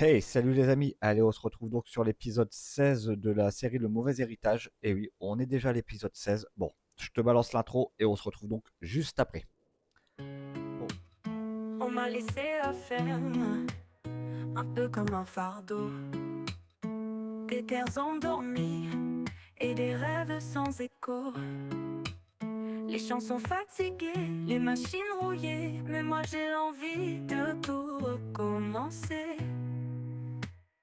Hey, salut les amis. Allez, on se retrouve donc sur l'épisode 16 de la série Le Mauvais Héritage. Et oui, on est déjà à l'épisode 16. Bon, je te balance l'intro et on se retrouve donc juste après. Bon, On m'a laissé la ferme, un peu comme un fardeau. Des terres endormies et des rêves sans écho. Les champs sont fatigués, les machines rouillées, mais moi j'ai l'envie de tout recommencer.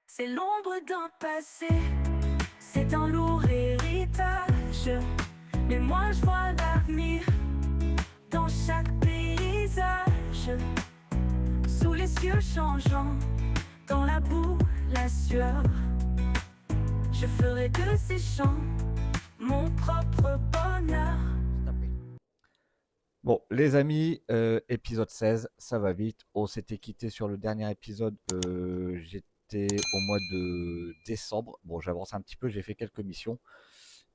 C'est l'ombre d'un passé, c'est un lourd héritage. Mais moi je vois l'avenir dans chaque paysage. Sous les cieux changeants, dans la boue, la sueur, je ferai de ces champs mon propre bonheur. juste après. Bon, les amis, épisode 16, ça va vite. On s'était quitté sur le dernier épisode. J'étais au mois de décembre. Bon, j'avance un petit peu, j'ai fait quelques missions.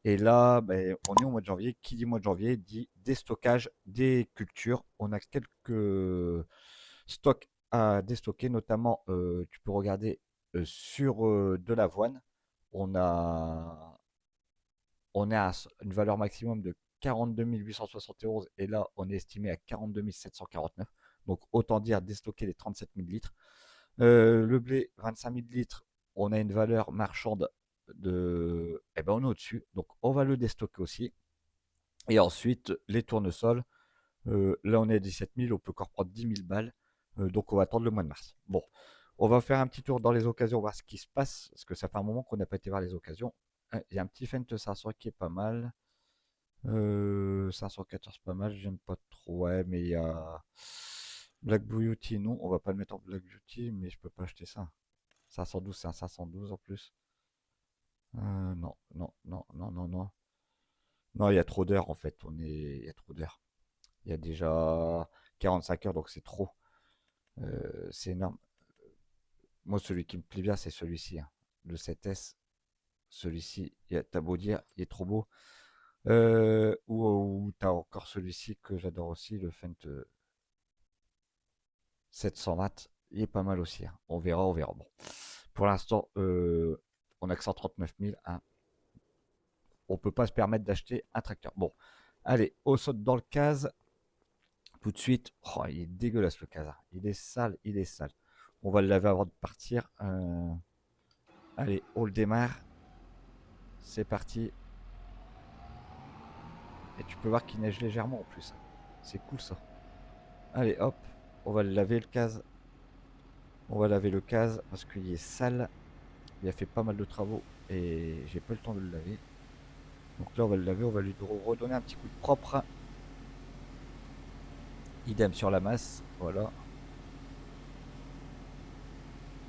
Et là, ben, on est au mois de janvier. Qui dit mois de janvier dit déstockage des cultures. On a quelques stocks à déstocker, notamment, tu peux regarder sur de l'avoine. On a, on est à une valeur maximum de 42 871 et là, on est estimé à 42 749. Donc, autant dire déstocker les 37 000 litres. Le blé, 25 000 litres, on a une valeur marchande de. Eh ben, on est au-dessus. Donc, on va le déstocker aussi. Et ensuite, les tournesols. Là, on est à 17 000, on peut encore prendre 10 000 balles. Donc, on va attendre le mois de mars. Bon, on va faire un petit tour dans les occasions, voir ce qui se passe, parce que ça fait un moment qu'on n'a pas été voir les occasions. Il y a un petit Fent 500 qui est pas mal. 514 pas mal, j'aime pas trop. Ouais, mais il y a Black Beauty, non, on va pas le mettre en Black Beauty, mais je peux pas acheter ça. 512, c'est un 512 en plus. Non, non, non, non, non, non. Non, il y a trop d'heures en fait. Il y a trop d'heures. Il y a déjà 45 heures, donc c'est trop. C'est énorme. Moi, celui qui me plaît bien, c'est celui-ci, hein. Le 7S. Celui-ci, t'as beau dire, il est trop beau. Ou t'as encore celui-ci que j'adore aussi, le Fent 700 watts. Il est pas mal aussi, hein. On verra, on verra. Bon. Pour l'instant, on a que 139 000, hein. On peut pas se permettre d'acheter un tracteur. Bon, allez, on saute dans le case tout de suite. Oh, il est dégueulasse le case, hein. Il est sale, il est sale. On va le laver avant de partir. Allez, on le démarre. C'est parti. Et tu peux voir qu'il neige légèrement en plus. C'est cool ça. Allez, hop. On va le laver le case. On va laver le case parce qu'il est sale. Il a fait pas mal de travaux et j'ai pas le temps de le laver. Donc là, on va le laver. On va lui redonner un petit coup de propre. Idem sur la masse. Voilà.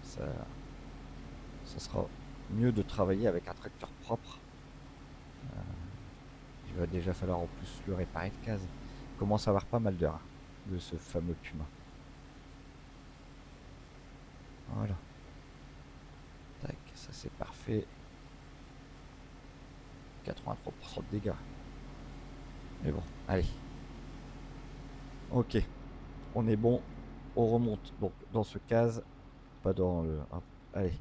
Ça, ça sera mieux de travailler avec un tracteur propre. Il va déjà falloir en plus le réparer de case. Il commence à avoir pas mal d'heures, hein, de ce fameux Puma. Voilà. Tac, ça c'est parfait. 83% de dégâts. Mais bon, allez. Ok, on est bon. On remonte donc dans ce case. Pas dans le. Hop, allez.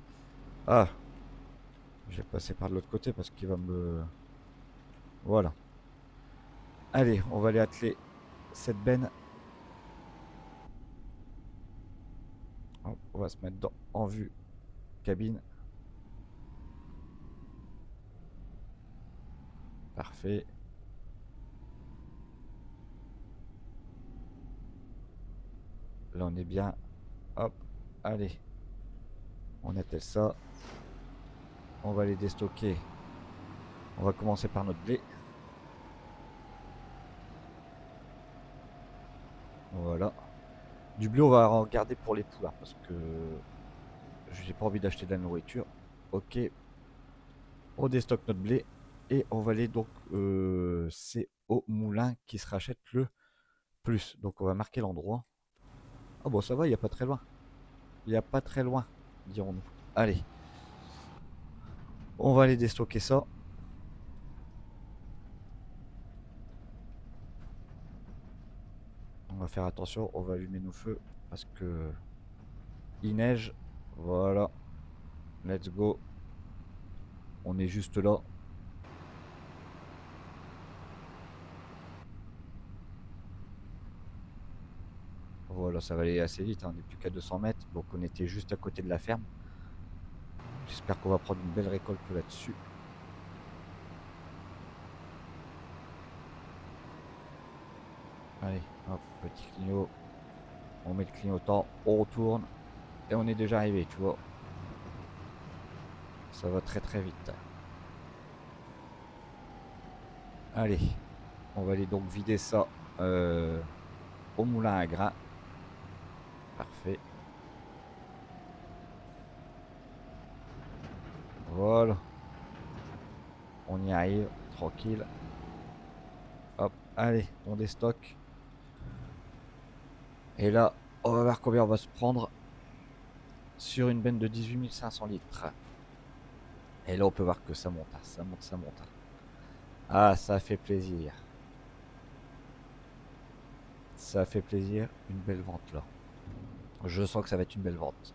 Ah, je vais passer par de l'autre côté parce qu'il va me. Voilà. Allez, on va aller atteler cette benne. Hop, on va se mettre en vue cabine. Parfait. Là, on est bien. Hop, allez. On attelle ça. On va les déstocker. On va commencer par notre blé. Voilà. Du blé, on va en garder pour les poules, hein, parce que j'ai pas envie d'acheter de la nourriture. Ok, on déstocke notre blé et on va aller donc c'est au moulin qui se rachète le plus. Donc on va marquer l'endroit. Ah bon, ça va, il n'y a pas très loin. Il n'y a pas très loin, dirons-nous. Allez, on va aller déstocker ça. On va faire attention, on va allumer nos feux parce que il neige. Voilà. Let's go. On est juste là. Voilà, ça va aller assez vite, hein. On n'est plus qu'à 200 mètres, donc on était juste à côté de la ferme. J'espère qu'on va prendre une belle récolte là-dessus. Allez, hop, petit clignot. On met le clignotant, on retourne. Et on est déjà arrivé, tu vois. Ça va très très vite. Allez, on va aller donc vider ça au moulin à grains. Parfait. Voilà. On y arrive, tranquille. Hop, allez, on déstocke. Et là, on va voir combien on va se prendre sur une benne de 18 500 litres. Et là, on peut voir que ça monte, ça monte, ça monte. Ah, ça fait plaisir. Ça fait plaisir, une belle vente là. Je sens que ça va être une belle vente.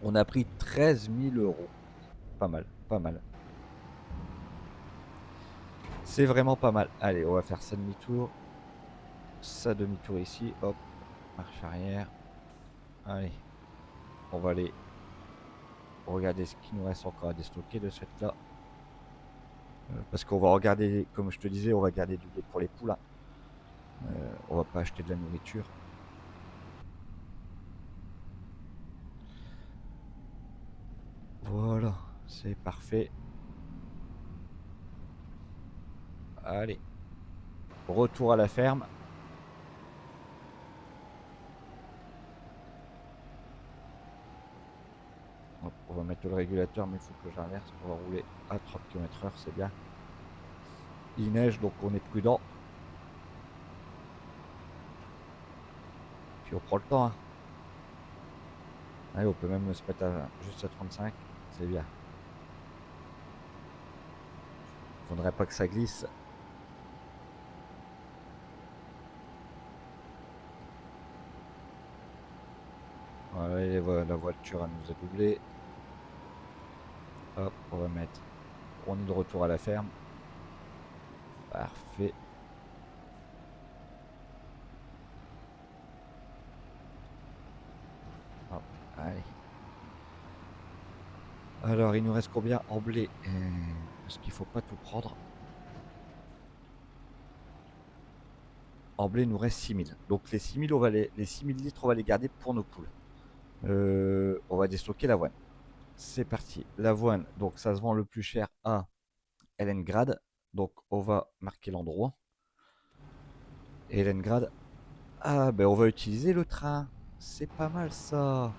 On a pris 13 000 euros. Pas mal, pas mal. C'est vraiment pas mal. Allez, on va faire ça demi-tour. Ça demi-tour ici. Hop, marche arrière. Allez, on va aller regarder ce qu'il nous reste encore à déstocker de cette là. Parce qu'on va regarder, comme je te disais, on va garder du lait pour les poules. On va pas acheter de la nourriture. Voilà, c'est parfait. Allez, retour à la ferme. Hop, on va mettre le régulateur, mais il faut que j'inverse. On va rouler à 30 km/h, c'est bien. Il neige, donc on est prudent. Puis on prend le temps, hein. Allez, on peut même se mettre juste à 35, c'est bien. Faudrait pas que ça glisse. Voilà, la voiture elle nous a doublé. Hop, on va mettre. On est de retour à la ferme. Parfait. Hop, allez. Alors, il nous reste combien en blé? Parce qu'il faut pas tout prendre. En blé, il nous reste 6000. Donc les 6000, les 6000 litres, on va les garder pour nos poules. On va déstocker l'avoine. C'est parti. L'avoine, donc ça se vend le plus cher à Helengrad. Donc on va marquer l'endroit. Helengrad. Ah ben on va utiliser le train. C'est pas mal ça.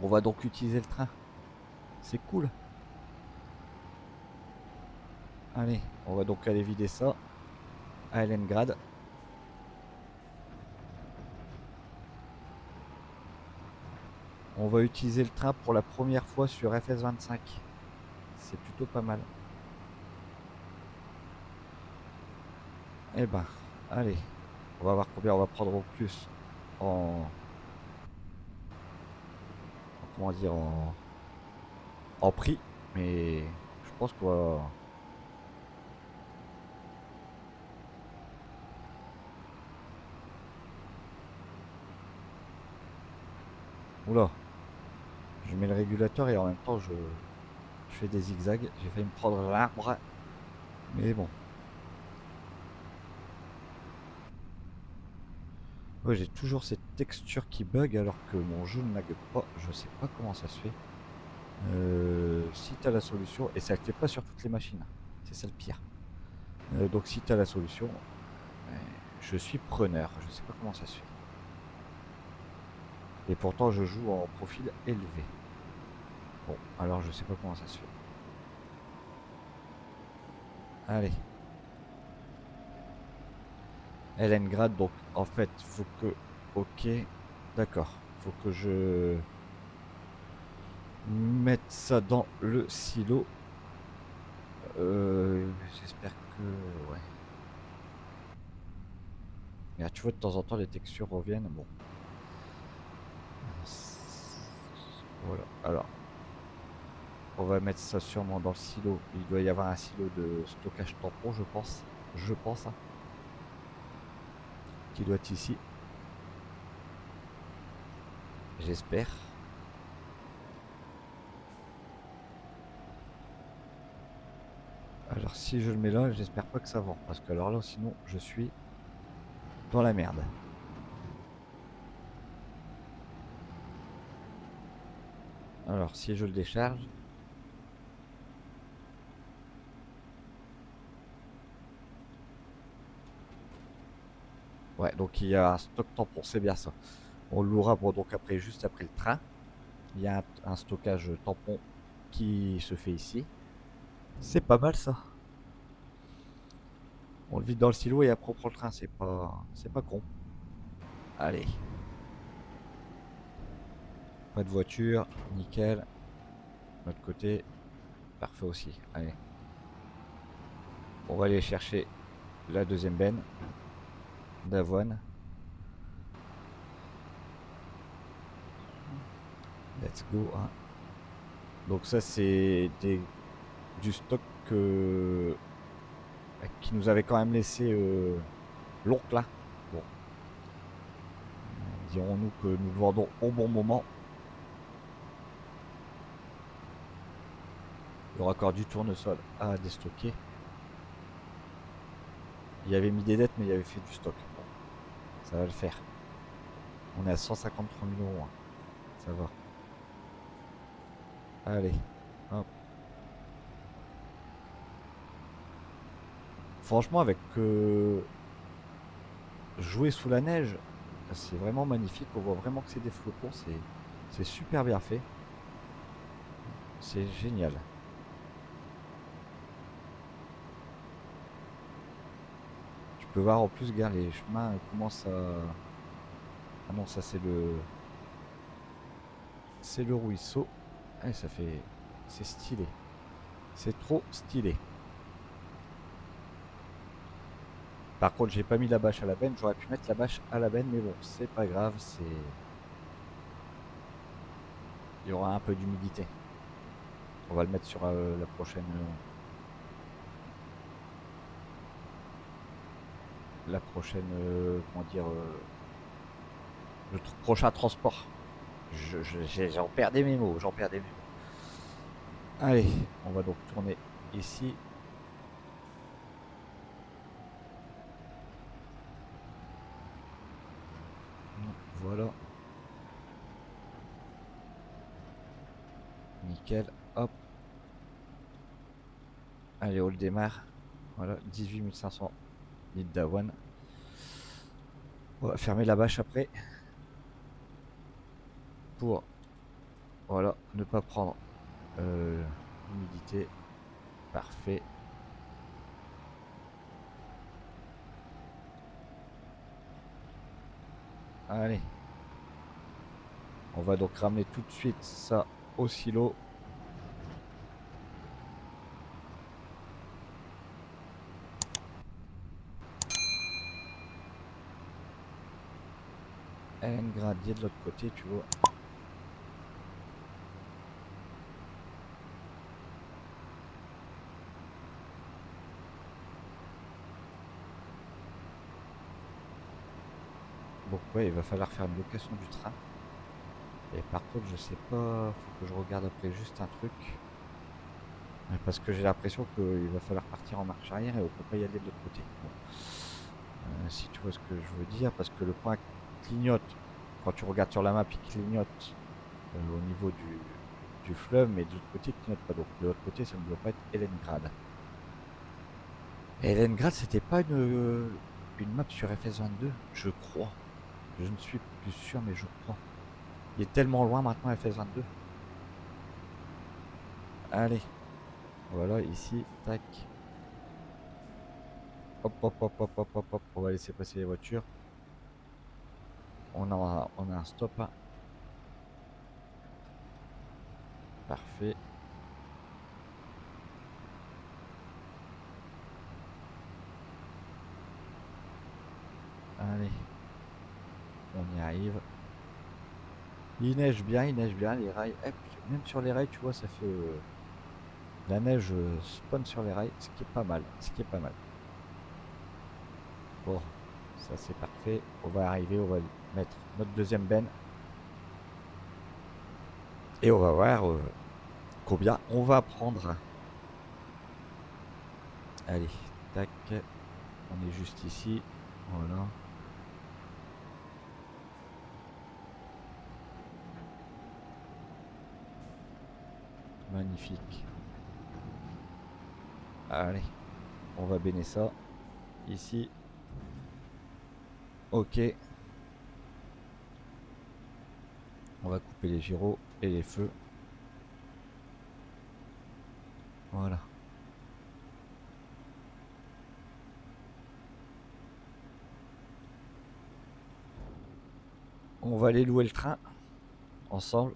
On va donc utiliser le train. C'est cool. Allez, on va donc aller vider ça à Helengrad. On va utiliser le train pour la première fois sur FS25. C'est plutôt pas mal. Eh ben, allez. On va voir combien on va prendre au plus comment dire, en prix. Mais je pense qu'on va... Oula. Je mets le régulateur et en même temps je fais des zigzags. J'ai failli me prendre l'arbre. Mais bon. Ouais, j'ai toujours cette texture qui bug alors que mon jeu ne lag pas. Je sais pas comment ça se fait. Si tu as la solution, et ça ne fait pas sur toutes les machines, c'est ça le pire. Donc si tu as la solution, je suis preneur. Je sais pas comment ça se fait. Et pourtant je joue en profil élevé. Bon, alors je sais pas comment ça se fait. Allez. Helengrad, donc en fait, faut que... Ok, d'accord. Faut que je mette ça dans le silo. J'espère que... Ouais. Et là, tu vois, de temps en temps, les textures reviennent. Bon. Voilà. Alors, on va mettre ça sûrement dans le silo. Il doit y avoir un silo de stockage tampon, je pense. Je pense, hein, qui doit être ici. J'espère. Alors, si je le mets là, j'espère pas que ça vend. Parce que alors là, sinon, je suis dans la merde. Alors, si je le décharge. Ouais, donc il y a un stock tampon, c'est bien ça. On le louera pour donc après, juste après le train. Il y a un stockage tampon qui se fait ici. C'est pas mal ça. On le vide dans le silo et après on prend le train, c'est pas con. Allez, pas de voiture, nickel. L'autre côté, parfait aussi. Allez, on va aller chercher la deuxième benne d'avoine. Let's go, hein. Donc ça c'est du stock qui nous avait quand même laissé l'oncle là. Bon, dirons-nous que nous le vendons au bon moment. Il y aura encore du tournesol à déstocker. Il avait mis des dettes, mais il avait fait du stock. Bon, ça va le faire. On est à 153 000 euros, hein. Ça va. Allez, hop. Franchement, avec jouer sous la neige, c'est vraiment magnifique. On voit vraiment que c'est des flocons. C'est super bien fait. C'est génial. Tu peux voir en plus, regarde, les chemins commencent à. Ah non, ça c'est le ruisseau. Ah, ça fait. C'est stylé. C'est trop stylé. Par contre, j'ai pas mis la bâche à la benne. J'aurais pu mettre la bâche à la benne, mais bon, c'est pas grave. Il y aura un peu d'humidité. On va le mettre sur la prochaine. La prochaine. Comment dire. Le prochain transport. J'en perdais mes mots. J'en perdais mes mots. Allez, on va donc tourner ici. Voilà. Nickel. Hop. Allez, on le démarre. Voilà, 18 500 litres d'avoine. On va fermer la bâche après. Pour, voilà, ne pas prendre l'humidité. Parfait. Allez. On va donc ramener tout de suite ça au silo. Un gradier de l'autre côté, tu vois. Donc ouais, il va falloir faire une location du train. Et par contre, je sais pas, faut que je regarde après juste un truc. Parce que j'ai l'impression qu'il va falloir partir en marche arrière et on peut pas y aller de l'autre côté. Bon. Si tu vois ce que je veux dire, parce que le point clignote, quand tu regardes sur la map, il clignote au niveau du fleuve, mais de l'autre côté, il clignote pas. Donc de l'autre côté, ça ne doit pas être Helengrad. Et Helengrad, c'était pas une map sur FS22, je crois. Je ne suis plus sûr, mais je crois. Il est tellement loin maintenant FS22. Allez, voilà, ici, tac. Hop, hop, hop, hop, hop, hop, hop. On va laisser passer les voitures. On a un stop, hein. Parfait. Allez. on y arrive. Il neige bien, les rails. Et puis, même sur les rails, tu vois, ça fait... la neige spawn sur les rails, ce qui est pas mal. Bon, ça c'est parfait. On va arriver, on va mettre notre deuxième benne. Et on va voir combien on va prendre. Allez, tac. On est juste ici. Voilà. Magnifique. Allez, on va bénir ça. Ici. Ok. On va couper les gyros et les feux. Voilà. On va aller louer le train ensemble.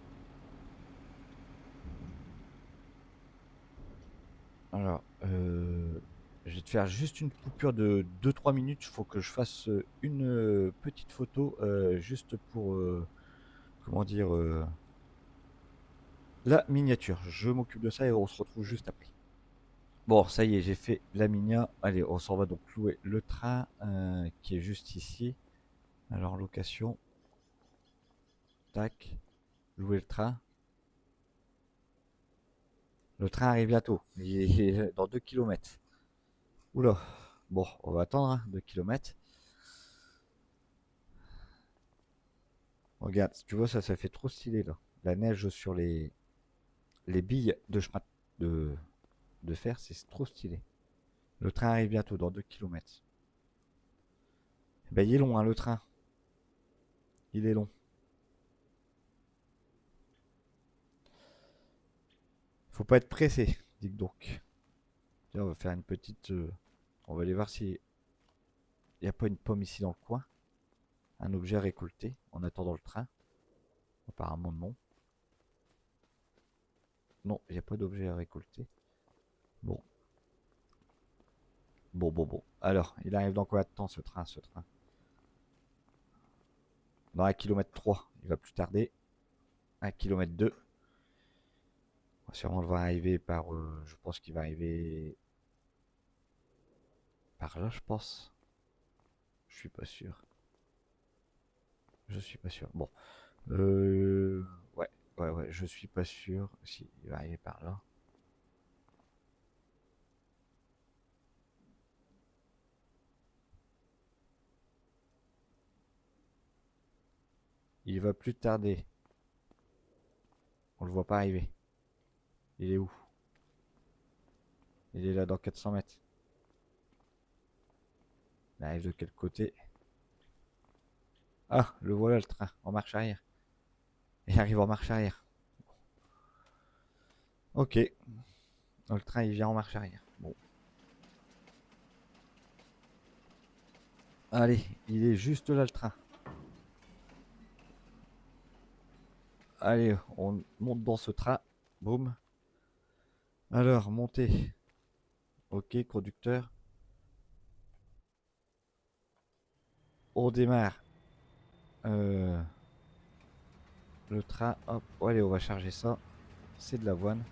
Alors, je vais te faire juste une coupure de 2-3 minutes. Il faut que je fasse une petite photo juste pour, comment dire, la miniature. Je m'occupe de ça et on se retrouve juste après. Bon, ça y est, j'ai fait la minia. Allez, on s'en va donc louer le train qui est juste ici. Alors, location. Tac. Louer le train. Le train arrive bientôt. Il est dans 2 km. Oula. Bon, on va attendre, hein, 2 km. Regarde, tu vois, ça fait trop stylé là. La neige sur les billes de chemin de, de fer, c'est trop stylé. Le train arrive bientôt dans 2 km. Ben, il est long, hein, le train. Il est long. Faut pas être pressé, dis donc. Tiens, on va faire une petite. On va aller voir si il n'y a pas une pomme ici dans le coin. Un objet à récolter en attendant le train. Apparemment non. Non, il n'y a pas d'objet à récolter. Bon. Bon. Alors, il arrive dans combien de temps ce train, Dans 1 km 3, il va plus tarder. 1 km 2. On va sûrement le voir arriver par... je pense qu'il va arriver par là, je pense. Je suis pas sûr. Bon. Euh... Ouais, je suis pas sûr. Si, il va arriver par là. Il va plus tarder. On le voit pas arriver. Il est où? Il est là dans 400 mètres. Il arrive de quel côté? Ah, le voilà le train, en marche arrière. Il arrive en marche arrière. Ok. Le train il vient en marche arrière. Bon. Allez, il est juste là le train. Allez, on monte dans ce train. Boum. Alors, montez. Ok, conducteur. On démarre. Euh, le train, hop. Allez, on va charger ça. C'est de l'avoine.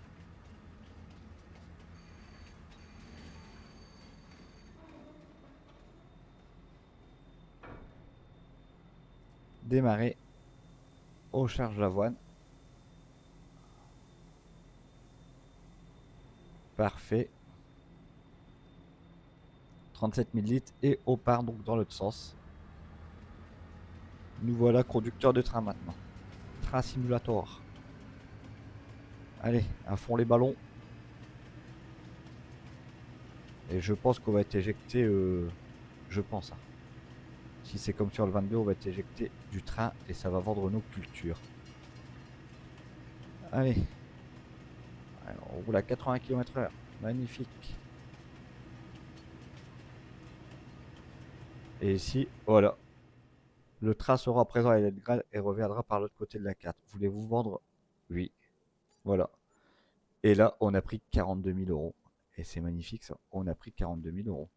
Démarrer. On charge l'avoine. Parfait. 37 000 litres et on part donc dans l'autre sens. Nous voilà conducteur de train maintenant. Train simulator. Allez, à fond les ballons. Et je pense qu'on va être éjecté. Je pense. Hein. Si c'est comme sur le 22, on va être éjecté du train et ça va vendre nos cultures. Allez. Alors, on roule à 80 km/h. Magnifique. Et ici, voilà. Le train sera présent à Leningrad et reviendra par l'autre côté de la carte. Voulez-vous vendre? Oui. Voilà. Et là, on a pris 42 000 euros. Et c'est magnifique ça. On a pris 42 000 euros.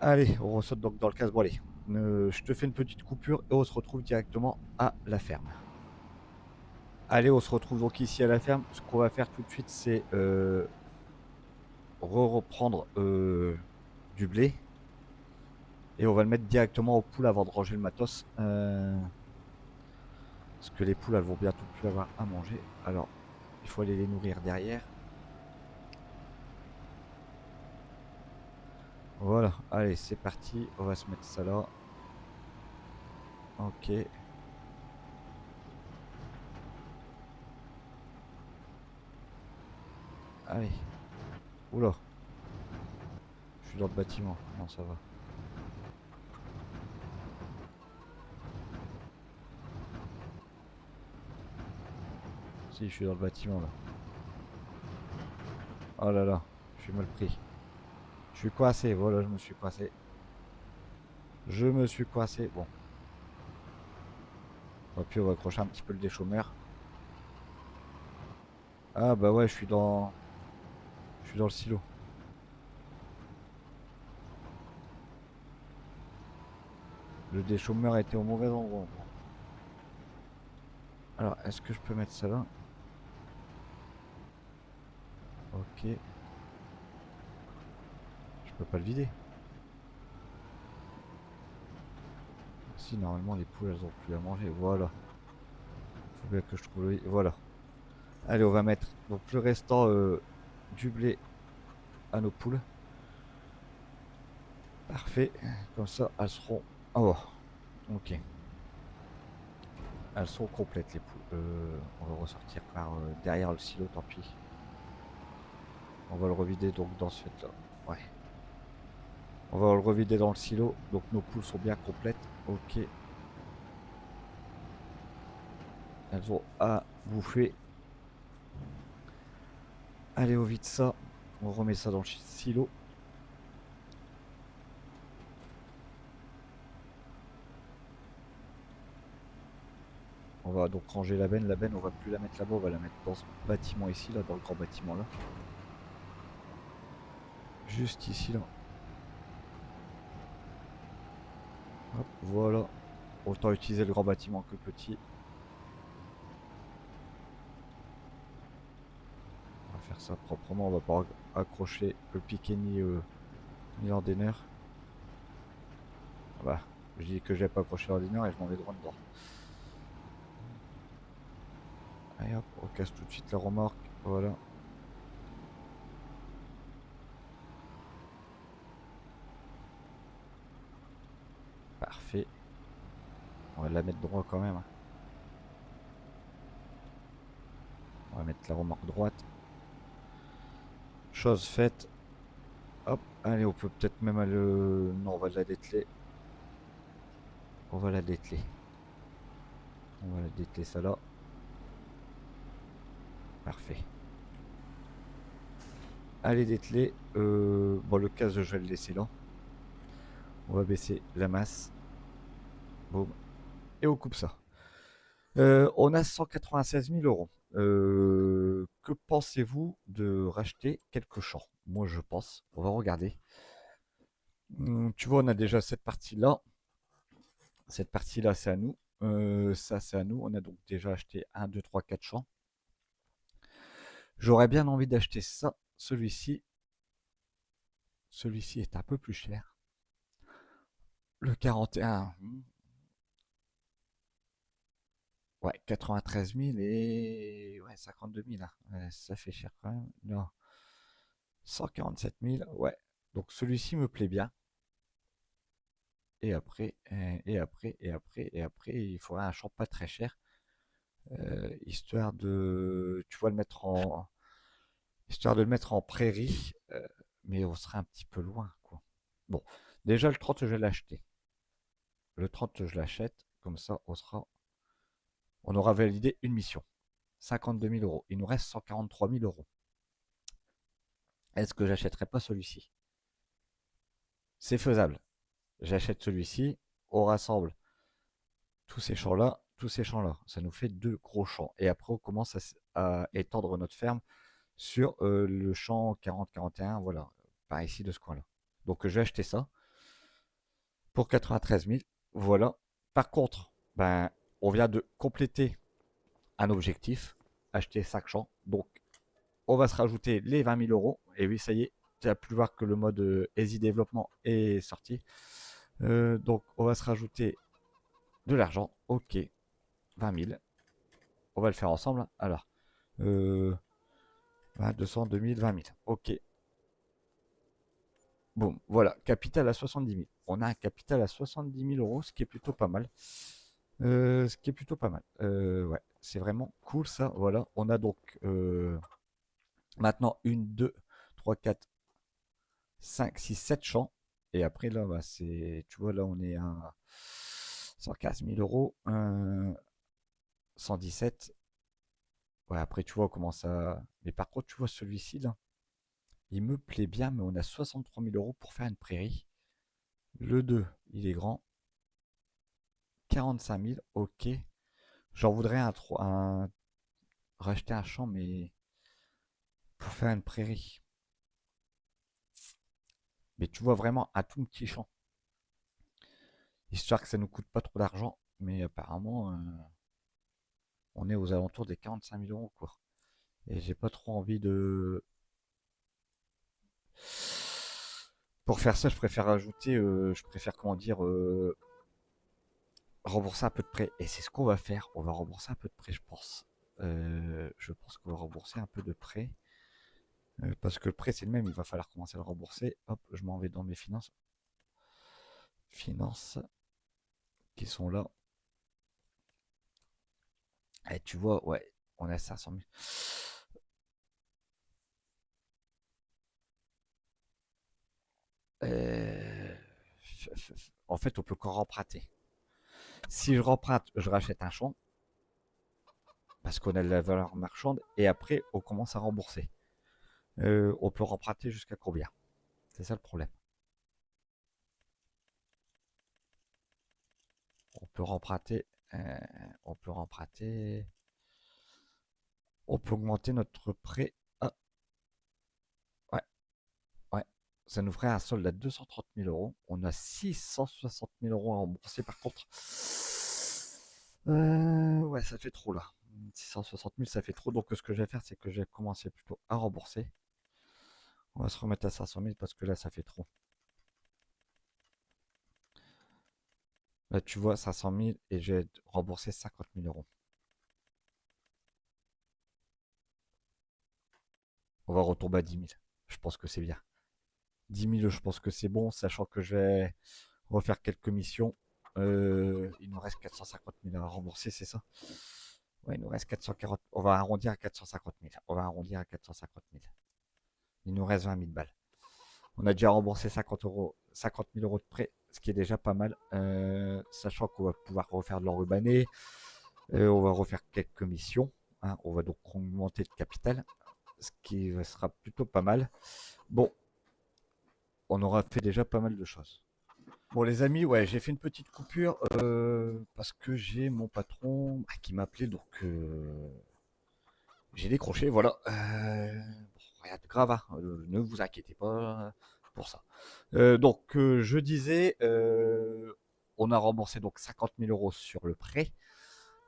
Allez, on ressaute donc dans le casse. Bon, allez. je te fais une petite coupure et on se retrouve directement à la ferme. Allez, on se retrouve donc ici à la ferme. Ce qu'on va faire tout de suite, c'est reprendre du blé. Et on va le mettre directement aux poules avant de ranger le matos. Parce que les poules, elles vont bientôt plus avoir à manger. Alors, il faut aller les nourrir derrière. Voilà, allez, c'est parti. On va se mettre ça là. Ok. Allez. Oula. Je suis dans le bâtiment. Non, ça va. Si, je suis dans le bâtiment là. Oh là là, je suis mal pris. Je suis coincé, voilà, je me suis coincé. Je me suis coincé. Bon. Et puis on va accrocher un petit peu le déchômeur. Ah bah ouais, je suis dans. Je suis dans le silo. Le déchômeur était au mauvais endroit. Alors, est-ce que je peux mettre ça là? Ok. Je peux pas le vider. Si, normalement, les poules, elles ont plus à manger. Voilà. Faut bien que je trouve le... Voilà. Allez, on va mettre donc le restant du blé à nos poules. Parfait. Comme ça, elles seront... Oh, ok. Elles sont complètes, les poules. On va ressortir par derrière le silo, tant pis. On va le revider donc dans ce fait-là. Ouais. On va le revider dans le silo. Donc nos poules sont bien complètes. Ok. Elles ont à bouffer. Allez, on vide ça. On remet ça dans le silo. On va donc ranger la benne. La benne, on va plus la mettre là-bas. On va la mettre dans ce bâtiment ici, là, dans le grand bâtiment là. Juste ici, là. Hop, voilà. Autant utiliser le grand bâtiment que le petit. On va faire ça proprement. On va pas accrocher le piquet ni l'ordinaire. Ah bah, je dis que j'ai pas accroché l'ordinaire et je m'en vais droit dedans. Allez hop, on casse tout de suite la remorque. Voilà. Parfait. On va la mettre droit quand même. On va mettre la remorque droite. Chose faite. Hop, allez, on peut peut-être même aller... Non, on va la dételer. On va la dételer. On va la dételer ça là. Parfait. Allez, dételer. Bon, le casse, je vais le laisser là. On va baisser la masse. Boum. Et on coupe ça. On a 196 000 euros. Que pensez-vous de racheter quelques champs? Moi, je pense. On va regarder. Tu vois, on a déjà cette partie-là. Cette partie-là, c'est à nous. Ça, c'est à nous. On a donc déjà acheté 1, 2, 3, 4 champs. J'aurais bien envie d'acheter ça. Celui-ci. Celui-ci est un peu plus cher. Le 41. Ouais, 93 000 et ouais, 52 000. Hein. Ouais, ça fait cher quand même. Non. 147 000. Ouais. Donc celui-ci me plaît bien. Et après, il faudrait un champ pas très cher. Histoire de, tu vois, histoire de le mettre en prairie, mais on serait un petit peu loin, quoi. Bon, déjà le 30, je vais l'acheter. Le 30, je l'achète, comme ça, on aura validé une mission. 52 000 euros. Il nous reste 143 000 euros. Est-ce que j'achèterai pas celui-ci? C'est faisable. J'achète celui-ci, on rassemble tous ces champs-là, tous ces champs-là. Ça nous fait deux gros champs. Et après, on commence à étendre notre ferme sur le champ 40-41, voilà, par ici de ce coin-là. Donc je vais acheter ça. pour 93 000. Voilà. Par contre, ben, on vient de compléter un objectif, acheter 5 champs. Donc, on va se rajouter les 20 000 euros. Et oui, ça y est, tu as pu voir que le mode Easy Développement est sorti. Donc, on va se rajouter de l'argent. Ok, 20 000. On va le faire ensemble. Alors, 200, 2000, 20 000. Ok. Bon, voilà, capital à 70 000. On a un capital à 70 000 euros, ce qui est plutôt pas mal. Ce qui est plutôt pas mal. Ouais, c'est vraiment cool ça. Voilà, on a donc maintenant 1, 2, 3, 4, 5, 6, 7 champs. Et après, là, bah, c'est, tu vois, là, on est à 115 000 euros. 117. Ouais, après, tu vois comment ça. Mais par contre, tu vois, celui-ci, là, il me plaît bien, mais on a 63 000 euros pour faire une prairie. Le 2, il est grand. 45 000, ok. J'en voudrais racheter un champ, mais pour faire une prairie. Mais tu vois vraiment un tout petit champ. Histoire que ça nous coûte pas trop d'argent. Mais apparemment, on est aux alentours des 45 000 euros, quoi. Et j'ai pas trop envie de. Pour faire ça, je préfère ajouter, je préfère comment dire, rembourser un peu de prêt. Et c'est ce qu'on va faire. On va rembourser un peu de prêt, je pense. Je pense qu'on va rembourser un peu de prêt. Parce que le prêt, c'est le même. Il va falloir commencer à le rembourser. Hop, je m'en vais dans mes finances. Finances qui sont là. Et tu vois, ouais, on a 500 000. Euh, En fait, on peut qu'en remprunter. Si je remprunte, je rachète un champ parce qu'on a de la valeur marchande et après, on commence à rembourser. On peut remprunter jusqu'à combien? C'est ça le problème. On peut remprunter, euh, on peut remprunter, on peut augmenter notre prêt. Ah, ouais, ouais. Ça nous ferait un solde à 230 000 euros. On a 660 000 euros à rembourser par contre. Ouais, ça fait trop là. 660 000, ça fait trop. Donc, ce que je vais faire, c'est que je vais commencer plutôt à rembourser. On va se remettre à 500 000 parce que là, ça fait trop. Là, tu vois, 500 000 et j'ai remboursé 50 000 euros. On va retomber à 10 000. Je pense que c'est bien. 10 000, je pense que c'est bon, sachant que je vais refaire quelques missions. Il nous reste 450 000 à rembourser, c'est ça? Ouais, il nous reste 440. On va arrondir à 450 000. On va arrondir à 450 000. Il nous reste 20 000 balles. On a déjà remboursé 50 000 euros de prêt, ce qui est déjà pas mal. Sachant qu'on va pouvoir refaire de l'enrubané. On va refaire quelques missions. Hein. On va donc augmenter le capital, ce qui sera plutôt pas mal. Bon, on aura fait déjà pas mal de choses. Bon les amis, ouais, j'ai fait une petite coupure parce que j'ai mon patron qui m'appelait, donc j'ai décroché, voilà. Bon, rien de grave, hein, ne vous inquiétez pas pour ça. Donc je disais, on a remboursé donc 50 000 euros sur le prêt.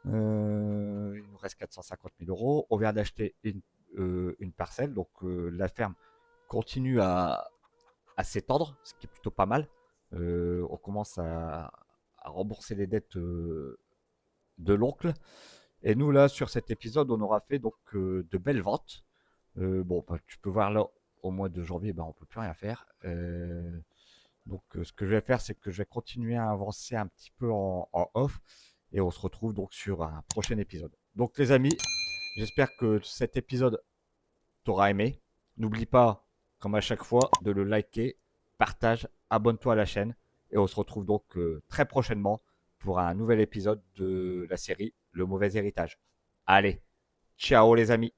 Il nous reste 450 000 euros. On vient d'acheter une parcelle, donc la ferme continue à s'étendre, ce qui est plutôt pas mal. On commence à rembourser les dettes de l'oncle. Et nous, là, sur cet épisode, on aura fait donc de belles ventes. Bon, bah, tu peux voir là, au mois de janvier, bah, on peut plus rien faire. Donc, ce que je vais faire, c'est que je vais continuer à avancer un petit peu en off. Et on se retrouve donc sur un prochain épisode. Donc, les amis, j'espère que cet épisode t'aura aimé. N'oublie pas, comme à chaque fois, de le liker, partage, abonne-toi à la chaîne. Et on se retrouve donc très prochainement pour un nouvel épisode de la série Le Mauvais Héritage. Allez, ciao les amis.